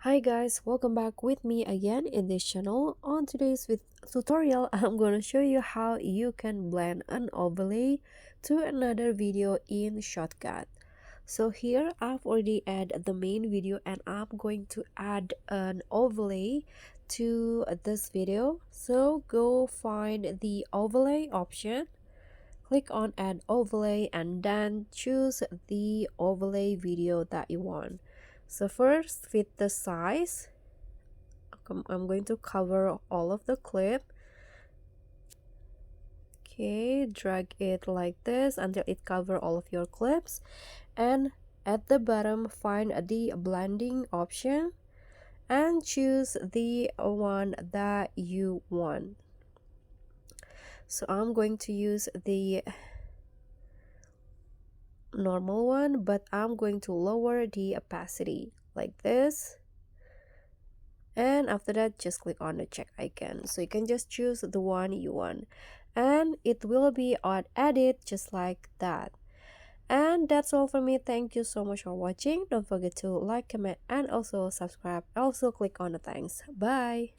Hi guys, welcome back with me again in this channel. On today's tutorial, I'm going to show you how you can blend an overlay to another video in ShotCut. So here I've already added the main video and I'm going to add an overlay to this video. So go find the overlay option, click on add overlay, and then choose the overlay video that you want. So first, fit the size. I'm going to cover all of the clip. Okay, drag it like this until it cover all of your clips, and at the bottom find the blending option and choose the one that you want. So I'm going to use the normal one, but I'm going to lower the opacity like this, and after that just click on the check icon. So you can just choose the one you want and it will be added just like that. And that's all for me. Thank you so much for watching. Don't forget to like, comment, and also subscribe. Also click on the thanks. Bye.